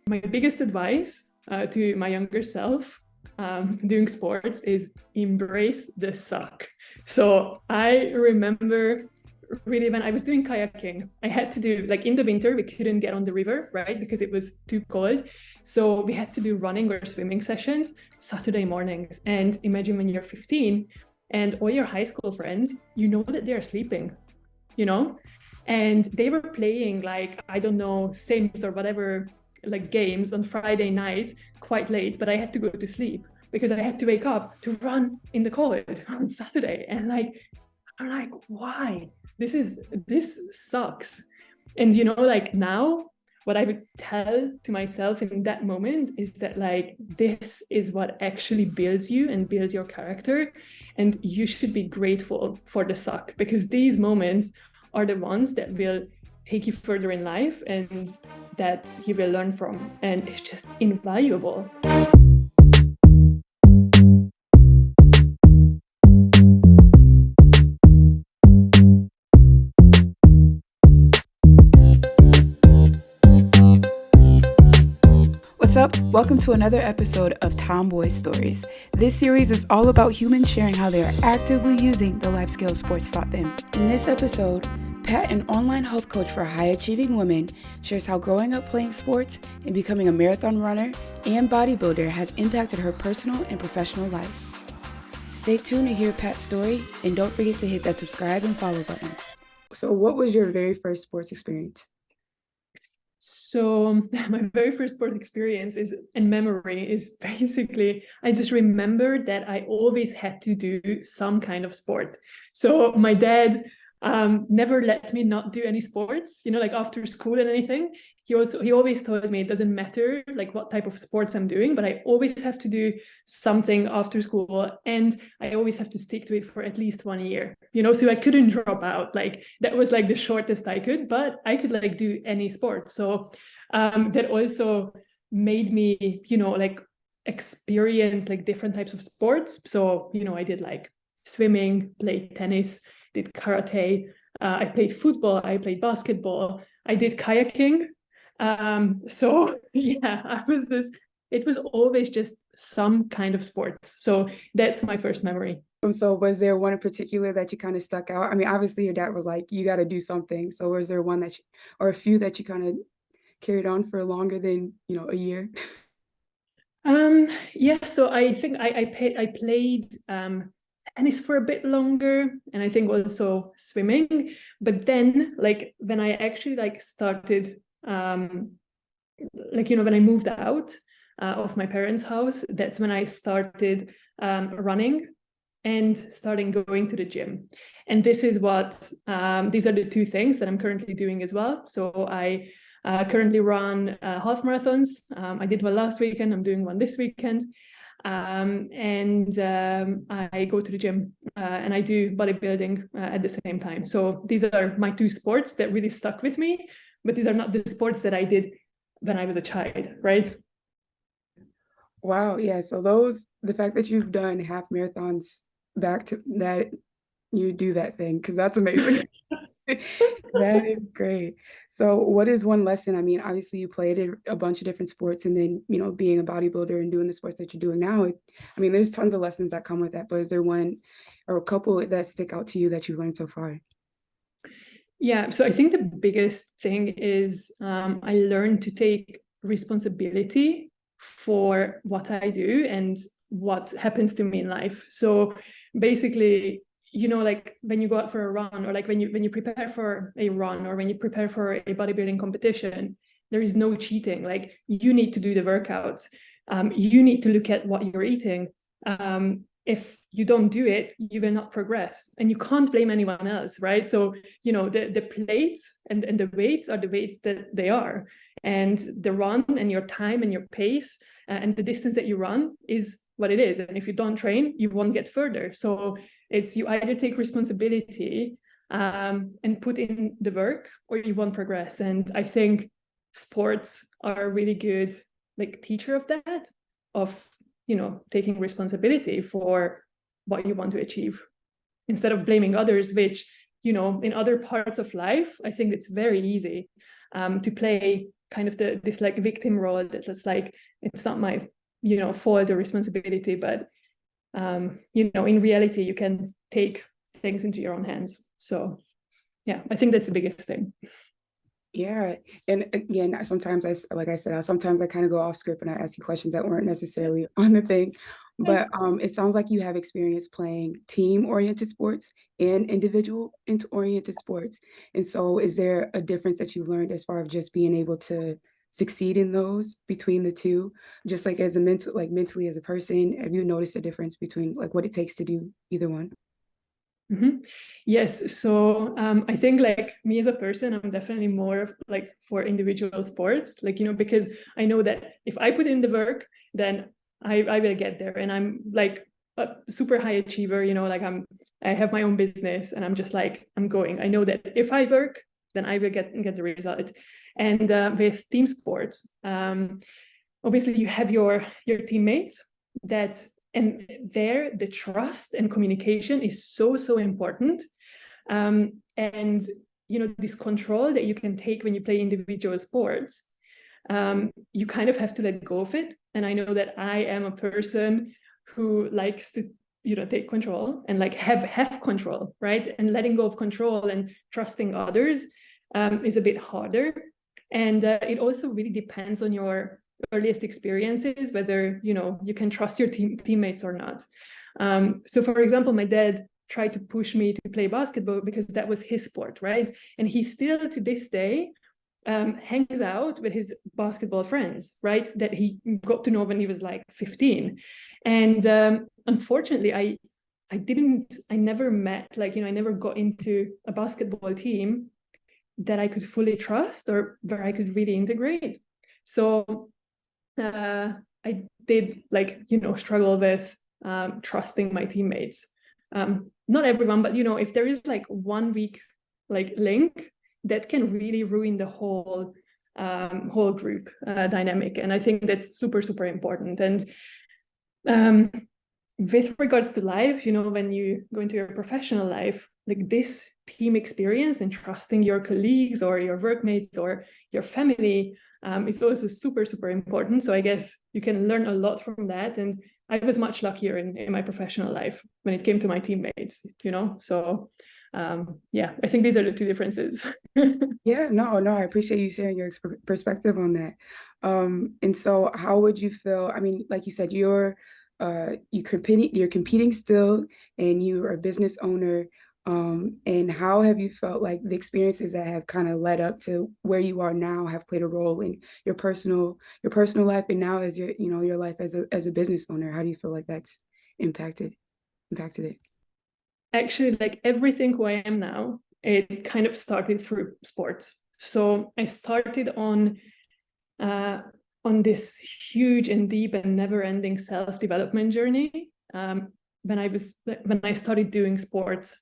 my biggest advice to my younger self doing sports is embrace the suck. So I remember really when I was doing kayaking, I had to do, like, in the winter we couldn't get on the river, right, because it was too cold. So we had to do running or swimming sessions Saturday mornings. And imagine when you're 15 and all your high school friends, you know that they're sleeping, you know, and they were playing, like, I don't know, Sims or whatever, like games on Friday night quite late, but I had to go to sleep because I had to wake up to run in the cold on Saturday. And like, I'm like, why? This sucks. And you know, like, now what I would tell to myself in that moment is that, like, this is what actually builds you and builds your character. And you should be grateful for the suck, because these moments are the ones that will take you further in life and that you will learn from. And it's just invaluable. What's up? Welcome to another episode of TämBwoy Stories. This series is all about humans sharing how they are actively using the life skills sports taught them. In this episode, Pat, an online health coach for high-achieving women, shares how growing up playing sports and becoming a marathon runner and bodybuilder has impacted her personal and professional life. Stay tuned to hear Pat's story, and don't forget to hit that subscribe and follow button. So what was your very first sports experience? So my very first sport experience and memory is basically, I just remember that I always had to do some kind of sport. So my dad never let me not do any sports, you know, like after school and anything. He always told me it doesn't matter like what type of sports I'm doing, but I always have to do something after school, and I always have to stick to it for at least 1 year, you know, so I couldn't drop out. Like, that was like the shortest I could, but I could like do any sport. So that also made me, you know, like experience like different types of sports. So, you know, I did like swimming, played tennis, did karate, I played football, I played basketball, I did kayaking. So yeah, it was always just some kind of sports. So that's my first memory. So was there one in particular that you kind of stuck out? I mean, obviously your dad was like, you got to do something. So was there one that or a few that you kind of carried on for longer than, you know, a year? Yeah, so I think I played tennis for a bit longer, and I think also swimming. But then, like, when I actually like started like, you know, when I moved out of my parents' house, that's when I started running and starting going to the gym. And this is what these are the two things that I'm currently doing as well. So I currently run half marathons. I did one last weekend, I'm doing one this weekend. I go to the gym and I do bodybuilding at the same time. So these are my two sports that really stuck with me, but these are not the sports that I did when I was a child, right? Wow, yeah. So the fact that you've done half marathons back to that, you do that thing, because that's amazing. That is great. So what is one lesson? I mean, obviously you played a bunch of different sports, and then, you know, being a bodybuilder and doing the sports that you're doing now, I mean, there's tons of lessons that come with that, but is there one or a couple that stick out to you that you've learned so far? Yeah, so I think the biggest thing is I learned to take responsibility for what I do and what happens to me in life. So basically, you know, like when you go out for a run, or like when you prepare for a run, or when you prepare for a bodybuilding competition, there is no cheating. Like, you need to do the workouts. You need to look at what you're eating. If you don't do it, you will not progress, and you can't blame anyone else, right? So, you know, the plates and the weights are the weights that they are, and the run and your time and your pace and the distance that you run is what it is. And if you don't train, you won't get further. So it's, you either take responsibility and put in the work, or you won't progress. And I think sports are a really good like teacher of that, of, you know, taking responsibility for what you want to achieve instead of blaming others, which, you know, in other parts of life, I think it's very easy. to play kind of this like victim role that's like, it's not my, fault or responsibility, but in reality, you can take things into your own hands. So yeah, I think that's the biggest thing. Yeah. And again, sometimes sometimes I kind of go off script and I ask you questions that weren't necessarily on the thing. But it sounds like you have experience playing team-oriented sports and individual-oriented sports. And so is there a difference that you learned as far as just being able to succeed in those between the two? Just like as a mentally as a person, have you noticed a difference between like what it takes to do either one? Mm-hmm. Yes. So I think like me as a person, I'm definitely more like for individual sports, like, because I know that if I put in the work, then I will get there. And I'm like a super high achiever, like I have my own business and I'm just like, I'm going. I know that if I work, then I will get the result. And with team sports, obviously you have your teammates and there the trust and communication is so important, and this control that you can take when you play individual sports, you kind of have to let go of it. And I know that I am a person who likes to take control and like have control, right? And letting go of control and trusting others is a bit harder. And it also really depends on your earliest experiences, whether you can trust your teammates or not. So for example, my dad tried to push me to play basketball because that was his sport, right? And he still to this day hangs out with his basketball friends, right? That he got to know when he was like 15. And unfortunately, I never met, like, I never got into a basketball team that I could fully trust or where I could really integrate. So I did like, struggle with trusting my teammates. Not everyone, but if there is like one weak like link, that can really ruin the whole group dynamic. And I think that's super important. And with regards to life, when you go into your professional life, like this team experience and trusting your colleagues or your workmates or your family is also super important. So I guess you can learn a lot from that. And I was much luckier in my professional life when it came to my teammates, So yeah, I think these are the two differences. Yeah, no, I appreciate you sharing your perspective on that. And so how would you feel? I mean, like you said, you're competing still, and you are a business owner. And how have you felt like the experiences that have kind of led up to where you are now have played a role in your personal life, and now as your life as a business owner? How do you feel like that's impacted it? Actually, like everything who I am now, it kind of started through sports. So I started on this huge and deep and never-ending self-development journey when I started doing sports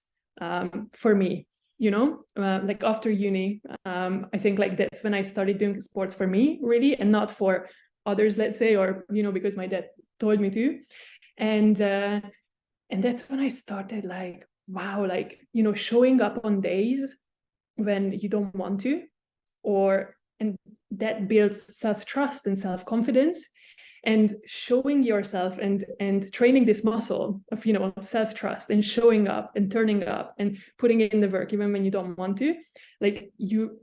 for me. Like after uni, I think like that's when I started doing sports for me, really, and not for others, let's say, or because my dad told me to. And that's when I started like, wow, like, showing up on days when you don't want to, and that builds self-trust and self-confidence, and showing yourself and training this muscle of, self-trust and showing up and turning up and putting in the work even when you don't want to. Like you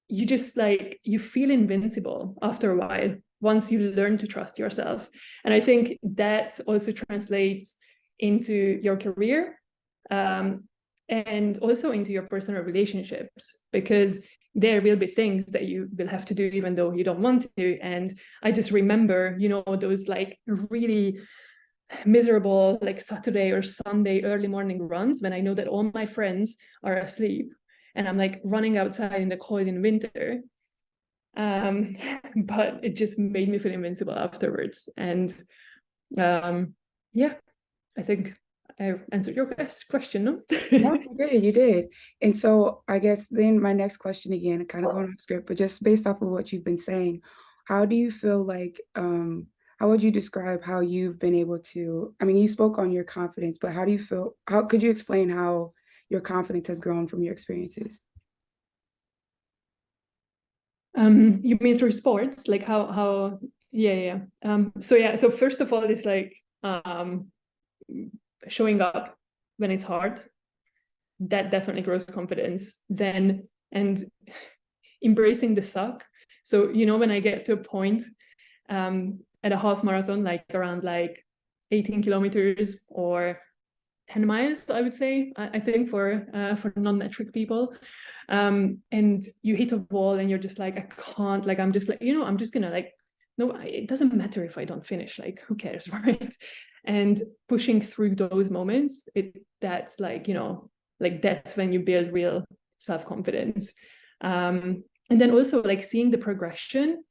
just like, you feel invincible after a while once you learn to trust yourself. And I think that also translates into your career, and also into your personal relationships, because there will be things that you will have to do even though you don't want to. And I just remember, those like really miserable like Saturday or Sunday early morning runs when I know that all my friends are asleep and I'm like running outside in the cold in winter. But it just made me feel invincible afterwards. And yeah, I think I answered your question, no? No, you did. And so I guess then my next question, again, kind of going off script, but just based off of what you've been saying, how do you feel like, how would you describe how you've been able to, I mean, you spoke on your confidence, but how could you explain how your confidence has grown from your experiences? You mean through sports? Like how yeah. So first of all, it's like showing up when it's hard. That definitely grows confidence. Then, and embracing the suck. So, when I get to a point at a half marathon, like around like 18 kilometers or 10 miles, I would say, I think for non-metric people. And you hit a wall and you're just like, I can't, like, I'm just like, I'm just gonna like, no, it doesn't matter if I don't finish, like, who cares, right? And pushing through those moments, that's like, like that's when you build real self-confidence. And then also like seeing the progression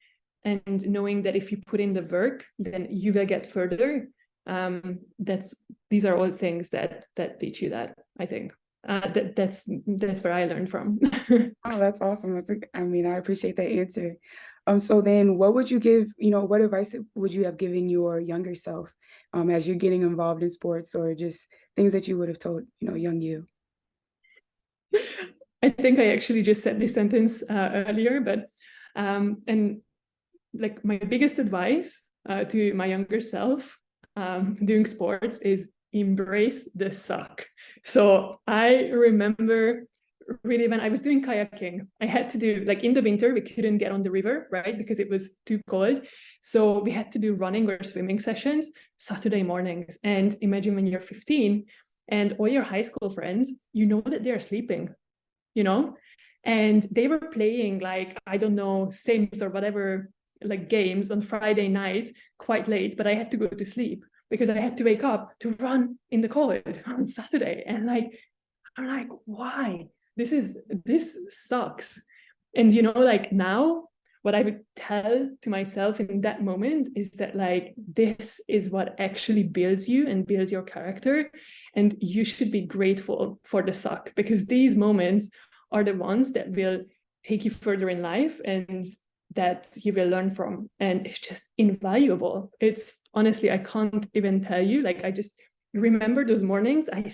and knowing that if you put in the work, then you will get further. These are all things that teach you that, I think. That's where I learned from. Oh, that's awesome. I mean, I appreciate that answer. So then what would you give, what advice would you have given your younger self, as you're getting involved in sports, or just things that you would have told, young you? I think I actually just said this sentence earlier, but and like my biggest advice to my younger self doing sports is embrace the suck. So I remember really when I was doing kayaking, I had to do, like, in the winter, we couldn't get on the river, right? Because it was too cold. So we had to do running or swimming sessions Saturday mornings. And imagine when you're 15 and all your high school friends, that they're sleeping, and they were playing, like, I don't know, Sims or whatever, like games on Friday night quite late, but I had to go to sleep because I had to wake up to run in the cold on Saturday. And like, I'm like, why? This sucks. And like now, what I would tell to myself in that moment is that, like, this is what actually builds you and builds your character. And you should be grateful for the suck, because these moments are the ones that will take you further in life and that you will learn from. And it's just invaluable. It's honestly, I can't even tell you, like, I just remember those mornings. I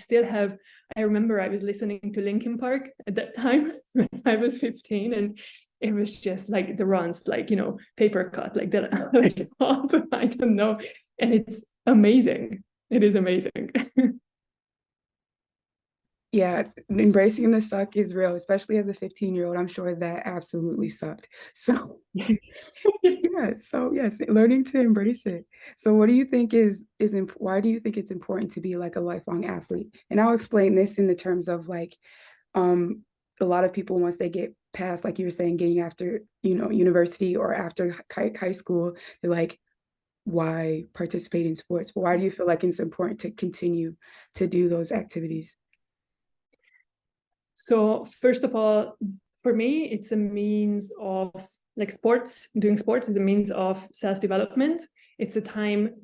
remember I was listening to Linkin Park at that time when I was 15, and it was just like the runs, like, paper cut, like that, like, I don't know. And it's amazing. It is amazing. Yeah, embracing the suck is real, especially as a 15-year-old. I'm sure that absolutely sucked. So yeah, so yes, learning to embrace it. So what do you think why do you think it's important to be like a lifelong athlete? And I'll explain this in the terms of like, a lot of people, once they get past, like you were saying, getting after, university or after high school, they're like, why participate in sports? But why do you feel like it's important to continue to do those activities? So first of all, for me, it's a means of, like, doing sports is a means of self-development. It's a time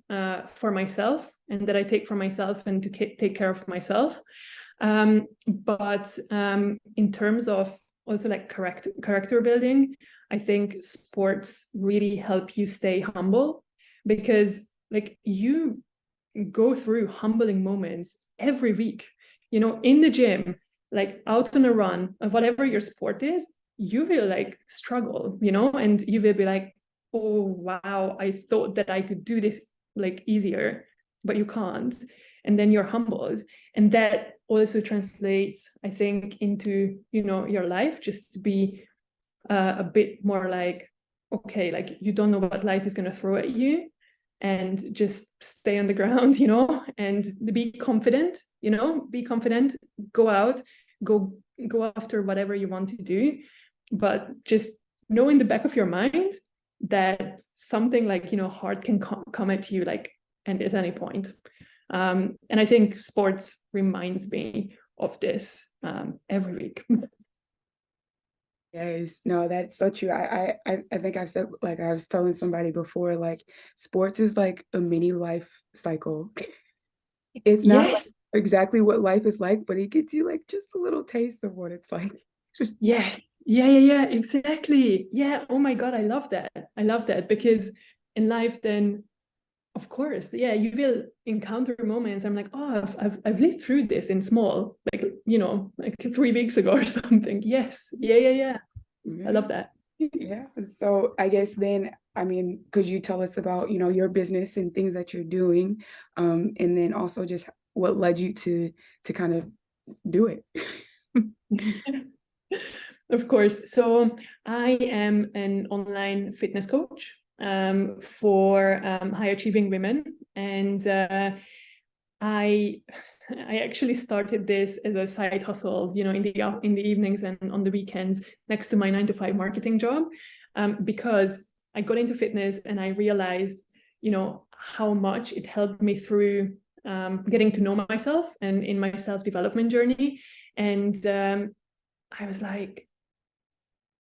for myself, and that I take for myself and to take care of myself. But in terms of also like character building, I think sports really help you stay humble, because like you go through humbling moments every week, in the gym, like out on a run, of whatever your sport is, you will like struggle, and you will be like, oh wow, I thought that I could do this like easier, but you can't. And then you're humbled. And that also translates, I think, into, your life, just to be a bit more like, okay, like, you don't know what life is going to throw at you, and just stay on the ground, and be confident, go out, go after whatever you want to do, but just know in the back of your mind that something like, hard can come at you, like, and at any point. And I think sports reminds me of this every week. Yes, no, that's so true. I think I've said, like I was telling somebody before, like sports is like a mini life cycle. It's not like Yes. exactly what life is like, but it gets you like just a little taste of what it's like. Yes. Yeah, exactly. Yeah. Oh my God, I love that. Because in life, then, of course, yeah, you will encounter moments. I'm like, oh, I've lived through this in small, like, like 3 weeks ago or something. Yes. Yeah. I love that. Yeah. So I guess then, I mean, could you tell us about, your business and things that you're doing? And then also just what led you to kind of do it? Of course. So I am an online fitness coach for high achieving women, and I I actually started this as a side hustle, in the evenings and on the weekends next to my 9 to 5 marketing job, because I got into fitness and I realized, how much it helped me through getting to know myself and in my self-development journey. And I was like,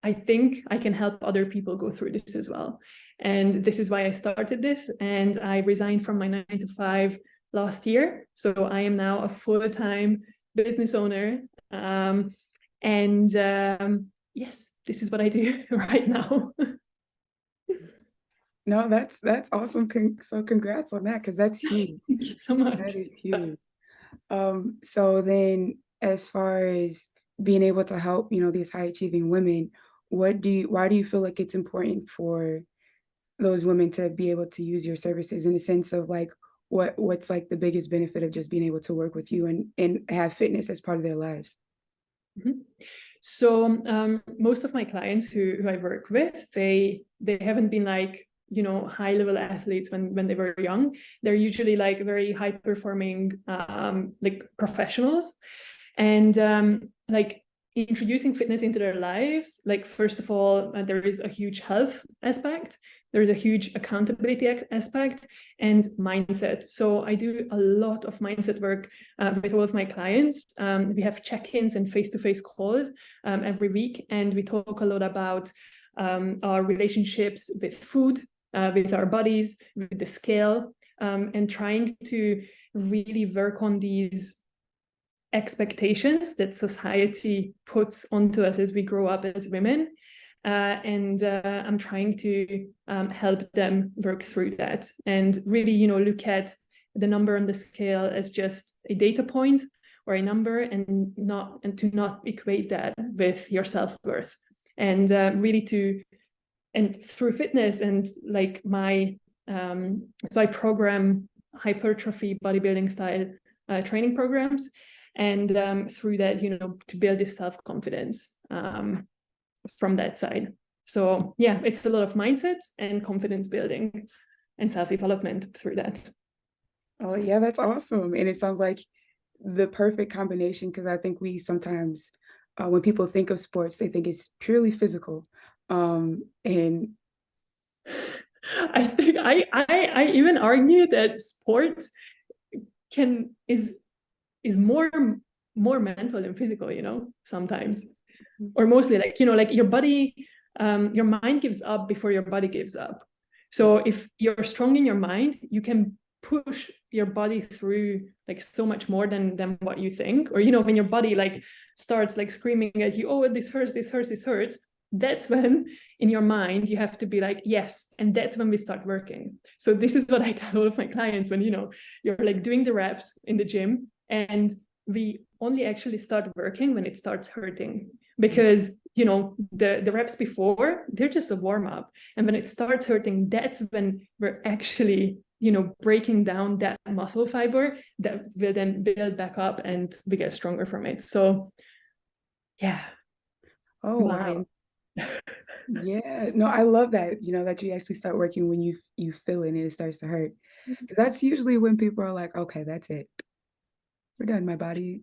I think I can help other people go through this as well. And this is why I started this. And I resigned from my 9 to 5 last year. So I am now a full-time business owner. And yes, this is what I do right now. No, that's awesome. So congrats on that, because that's huge. Thank you so much. That is huge. So then as far as being able to help, these high achieving women, why do you feel like it's important for those women to be able to use your services, in a sense of like what's like the biggest benefit of just being able to work with you and have fitness as part of their lives? Mhm. So most of my clients who I work with, they haven't been like, high level athletes when they were young. They're usually like very high performing like professionals. And like introducing fitness into their lives, like first of all, there is a huge health aspect, there is a huge accountability aspect, and mindset. So I do a lot of mindset work with all of my clients. We have check-ins and face-to-face calls every week, and we talk a lot about our relationships with food, with our bodies, with the scale, and trying to really work on these expectations that society puts onto us as we grow up as women. And I'm trying to help them work through that and really, look at the number on the scale as just a data point or a number, and to not equate that with your self-worth. And and through fitness and like so I program hypertrophy bodybuilding style training programs, and through that, to build this self-confidence from that side. So yeah, it's a lot of mindset and confidence building and self-development through that. Oh yeah, that's awesome. And it sounds like the perfect combination, because I think we sometimes, when people think of sports, they think it's purely physical. And I think I even argue that sports is more mental than physical, sometimes, or mostly, like, like your body, your mind gives up before your body gives up. So if you're strong in your mind, you can push your body through like so much more than what you think. Or, when your body like starts like screaming at you, oh, this hurts, this hurts, this hurts, that's when in your mind you have to be like, yes. And that's when we start working. So this is what I tell all of my clients when, you're like doing the reps in the gym, and we only actually start working when it starts hurting, because the reps before, they're just a warm-up, and when it starts hurting, that's when we're actually breaking down that muscle fiber that will then build back up and we get stronger from it. So yeah. oh wow. Mind. Yeah, no, I love that, that you actually start working when you feel it and it starts to hurt. Because that's usually when people are like, okay, that's it. We're done, my body.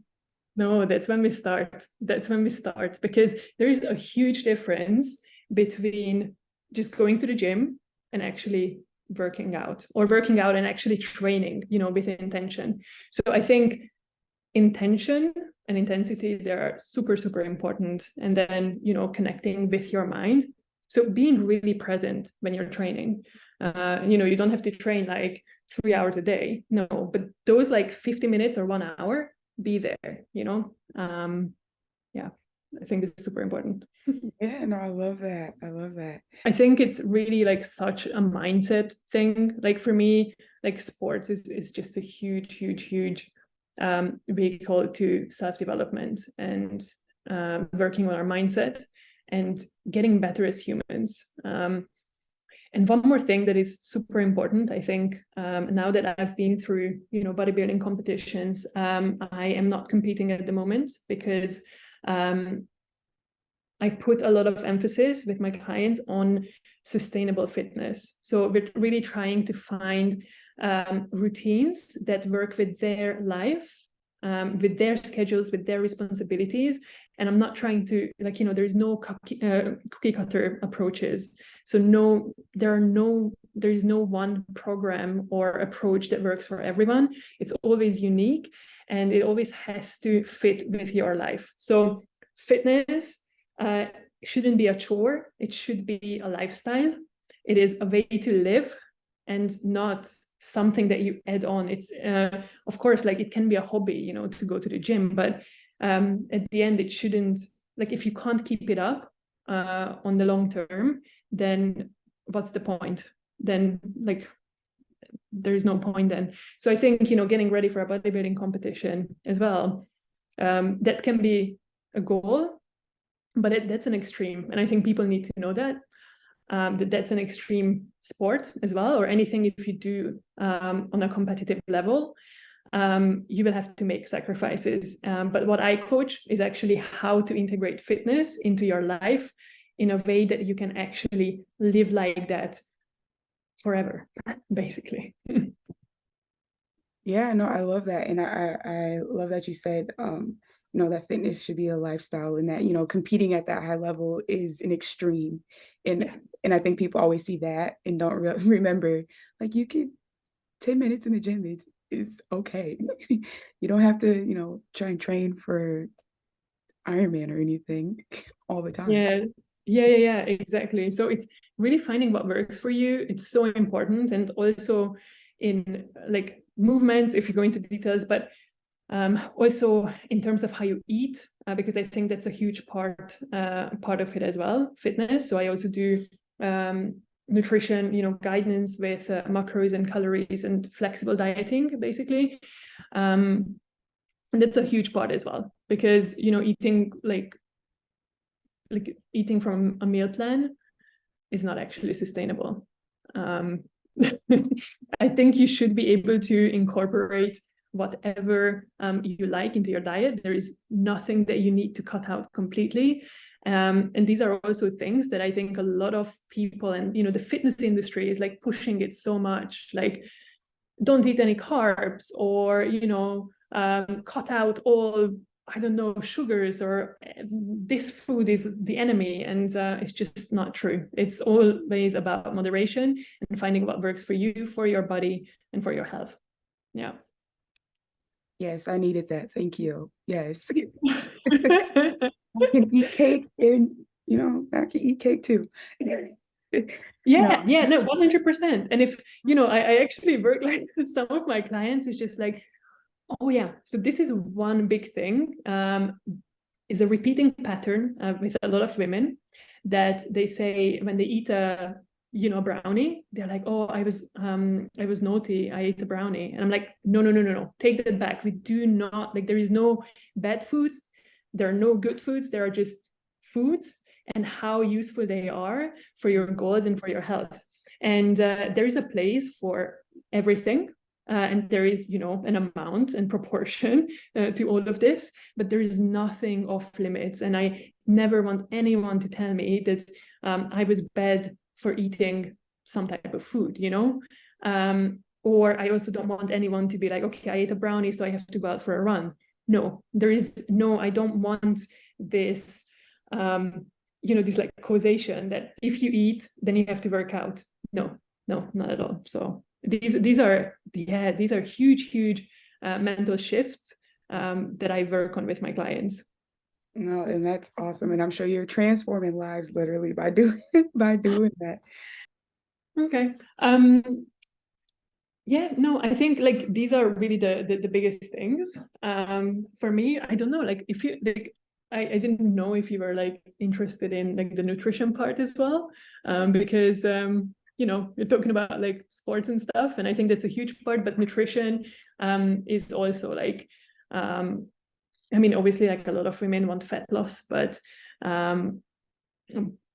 No, that's when we start. That's when we start, because there is a huge difference between just going to the gym and actually working out, or working out and actually training, with intention. So I think intention and intensity, they're super, super important. And then, connecting with your mind. So being really present when you're training. You don't have to train like 3 hours a day. No, but those like 50 minutes or 1 hour, be there, yeah, I think this is super important. Yeah, no, I love that. I love that. I think it's really like such a mindset thing. Like for me, like sports is just a huge, huge, huge vehicle to self-development and working on our mindset. and getting better as humans. And one more thing that is super important, I think, now that I've been through, bodybuilding competitions, I am not competing at the moment because I put a lot of emphasis with my clients on sustainable fitness. So we're really trying to find routines that work with their life, with their schedules, with their responsibilities. And I'm not trying to, there is no cookie cutter approaches. So there is no one program or approach that works for everyone. It's always unique, and it always has to fit with your life. So fitness shouldn't be a chore. It should be a lifestyle. It is a way to live and not something that you add on. It's of course, it can be a hobby, to go to the gym, but at the end, it shouldn't, if you can't keep it up on the long term, then what's the point? Then there is no point then. So I think, getting ready for a bodybuilding competition as well, that can be a goal, but that's an extreme. And I think people need to know that that's an extreme sport as well, or anything if you do on a competitive level, you will have to make sacrifices. But what I coach is actually how to integrate fitness into your life in a way that you can actually live like that forever, basically. Yeah, no, I love that. And I love that you said, that fitness should be a lifestyle, and that, competing at that high level is an extreme. And I think people always see that and don't remember, you could 10 minutes in the gym is okay. You don't have to, try and train for Ironman or anything all the time. Yeah, exactly. So it's really finding what works for you. It's so important. And also in movements, if you go into details, but also in terms of how you eat, because I think that's a huge part of it as well, fitness. So I also do nutrition, guidance with macros and calories and flexible dieting, basically. And that's a huge part as well, because, eating eating from a meal plan is not actually sustainable. I think you should be able to incorporate whatever you like into your diet. There is nothing that you need to cut out completely. And these are also things that I think a lot of people and, the fitness industry is pushing it so much, don't eat any carbs, or, cut out all, I don't know, sugars, or this food is the enemy. And it's just not true. It's always about moderation and finding what works for you, for your body, and for your health. Yeah. Yes, I needed that. Thank you. Yes. I can eat cake, and, I can eat cake too. Yeah, no, 100%. And if, I actually work some of my clients is just oh yeah, so this is one big thing, is a repeating pattern with a lot of women, that they say when they eat a brownie, they're like, oh, I was naughty, I ate a brownie. And I'm like, no, take that back. We do not, there is no bad foods, there are no good foods, there are just foods, and how useful they are for your goals and for your health. And there is a place for everything. And there is, an amount and proportion to all of this, but there is nothing off limits. And I never want anyone to tell me that I was bad for eating some type of food, or I also don't want anyone to be like, okay, I ate a brownie, so I have to go out for a run. No, I don't want this, this causation that if you eat, then you have to work out. No, not at all. So these are huge mental shifts that I work on with my clients. No, and that's awesome. And I'm sure you're transforming lives literally by doing that. Okay. Yeah, no, I think these are really the biggest things. For me, I don't know, if you I didn't know if you were interested in the nutrition part as well, because you're talking about sports and stuff, and I think that's a huge part, but nutrition is also I mean, obviously a lot of women want fat loss, but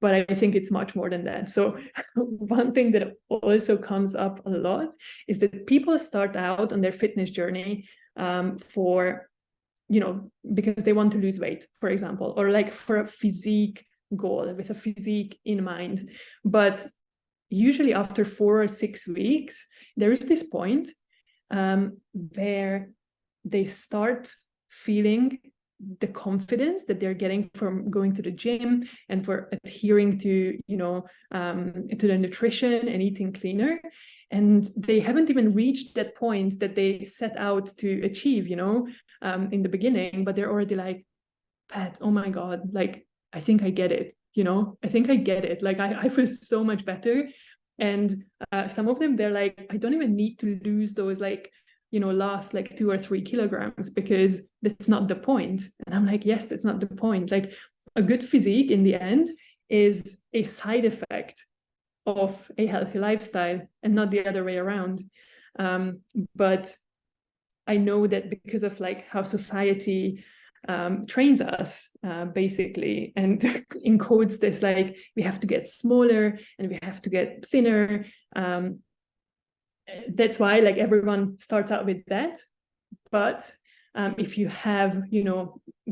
But I think it's much more than that. So one thing that also comes up a lot is that people start out on their fitness journey for, because they want to lose weight, for example, or like for a physique goal, with a physique in mind. But usually after 4 or 6 weeks, there is this point where they start feeling the confidence that they're getting from going to the gym and for adhering to, to the nutrition and eating cleaner. And they haven't even reached that point that they set out to achieve, in the beginning, but they're already like, Pat, oh my God, like, I think I get it, I think I get it. Like, I feel so much better. And some of them, they're like, I don't even need to lose those, like, last like 2 or 3 kilograms, because that's not the point. And I'm like, yes, that's not the point. Like, a good physique in the end is a side effect of a healthy lifestyle and not the other way around. But I know that because of like how society trains us basically, and encodes this, like, we have to get smaller and we have to get thinner. That's why like everyone starts out with that. But if you have,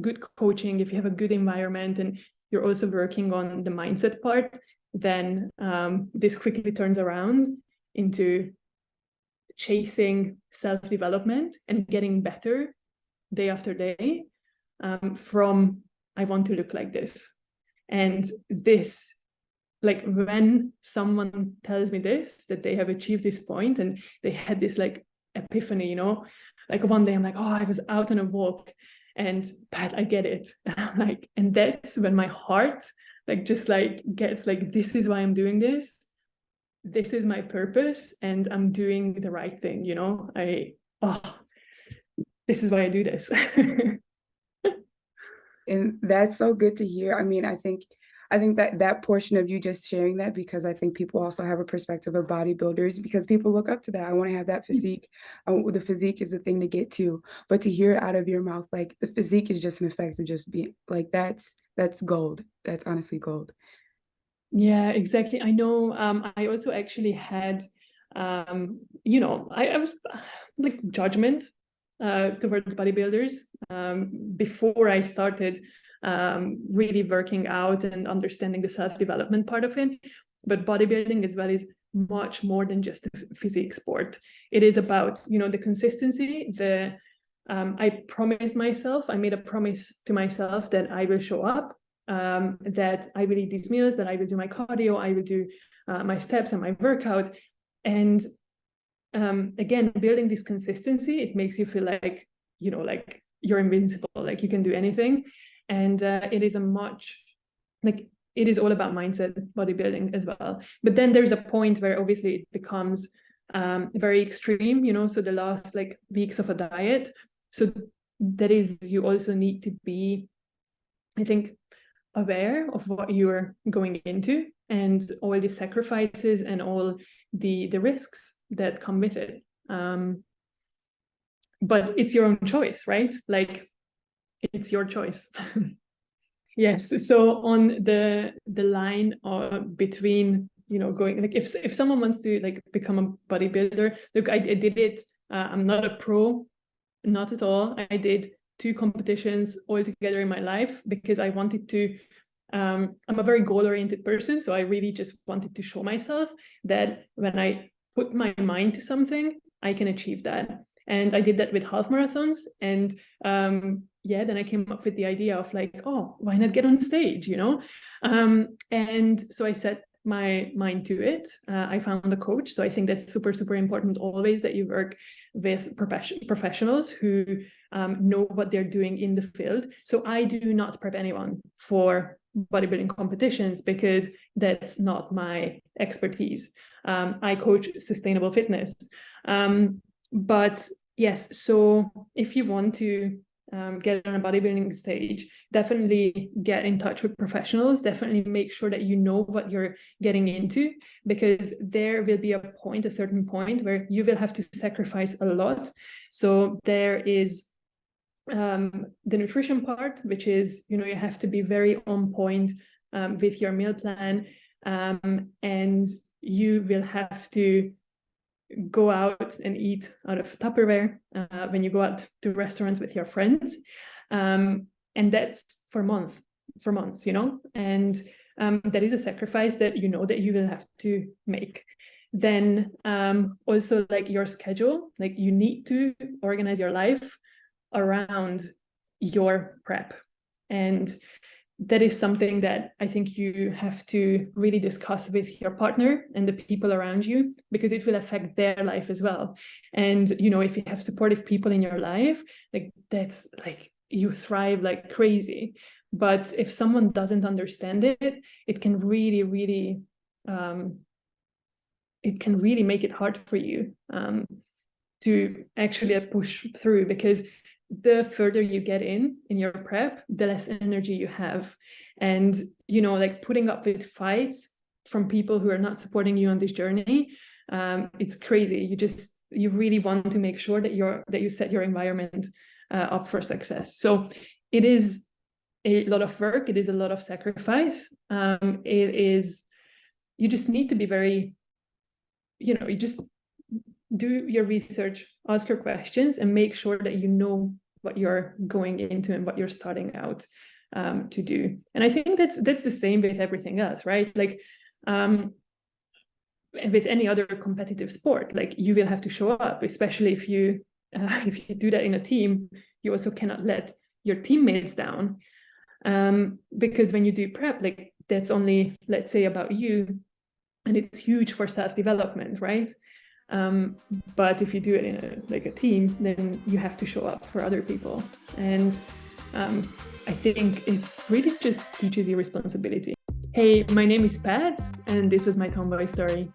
good coaching, if you have a good environment, and you're also working on the mindset part, then this quickly turns around into chasing self-development and getting better day after day, from I want to look like this. And this, like, when someone tells me this, that they have achieved this point and they had this like epiphany, like one day I'm like, oh, I was out on a walk and Pat, I get it. And I'm like, and that's when my heart like just like gets like, this is why I'm doing this. This is my purpose and I'm doing the right thing, this is why I do this. And that's so good to hear. I mean, I think that portion of you just sharing that, because I think people also have a perspective of bodybuilders, because people look up to that. I want to have that physique. The physique is the thing to get to, but to hear it out of your mouth, like the physique is just an effect of just being like, that's gold. That's honestly gold. Yeah, exactly. I know. I also actually had, I was like judgment towards bodybuilders before I started really working out and understanding the self-development part of it. But bodybuilding as well is much more than just a physique sport. It is about, the consistency. I promised myself, I made a promise to myself that I will show up, that I will eat these meals, that I will do my cardio, I will do my steps and my workout. And again, building this consistency, it makes you feel like, like you're invincible, like you can do anything. And it is it is all about mindset, bodybuilding as well. But then there's a point where obviously it becomes very extreme, so the last like weeks of a diet. So that is, you also need to be, I think, aware of what you're going into and all the sacrifices and all the risks that come with it. But it's your own choice, right? Like, it's your choice. Yes. So on the line between, going, like, if someone wants to like become a bodybuilder, look, I did it. I'm not a pro, not at all. I did 2 competitions all together in my life because I wanted to. I'm a very goal-oriented person, so I really just wanted to show myself that when I put my mind to something, I can achieve that. And I did that with half marathons. And then I came up with the idea of like, oh, why not get on stage, And so I set my mind to it. I found a coach. So I think that's super, super important always, that you work with professionals who know what they're doing in the field. So I do not prep anyone for bodybuilding competitions because that's not my expertise. I coach sustainable fitness. But yes, so if you want to get on a bodybuilding stage, definitely get in touch with professionals. Definitely make sure that you know what you're getting into, because there will be a certain point where you will have to sacrifice a lot. So there is the nutrition part, which is, you have to be very on point with your meal plan, and you will have to go out and eat out of Tupperware when you go out to restaurants with your friends, and that's for months, and that is a sacrifice that that you will have to make. Then also, like, your schedule, like, you need to organize your life around your prep, and that is something that I think you have to really discuss with your partner and the people around you, because it will affect their life as well. And if you have supportive people in your life, like, that's like, you thrive like crazy. But if someone doesn't understand it, it can really make it hard for you to actually push through, because the further you get in your prep, the less energy you have. And like, putting up with fights from people who are not supporting you on this journey, it's crazy. You really want to make sure that you set your environment up for success. So it is a lot of work, it is a lot of sacrifice. You just need to be very, you just do your research, ask your questions, and make sure that you know what you're going into and what you're starting out to do. And I think that's the same with everything else, right? Like, with any other competitive sport, like, you will have to show up, especially if you do that in a team. You also cannot let your teammates down, because when you do prep, like, that's only, let's say, about you, and it's huge for self-development, right? But if you do it in a team, then you have to show up for other people. And I think it really just teaches you responsibility. Hey, my name is Pat, and this was my TämBwoy story.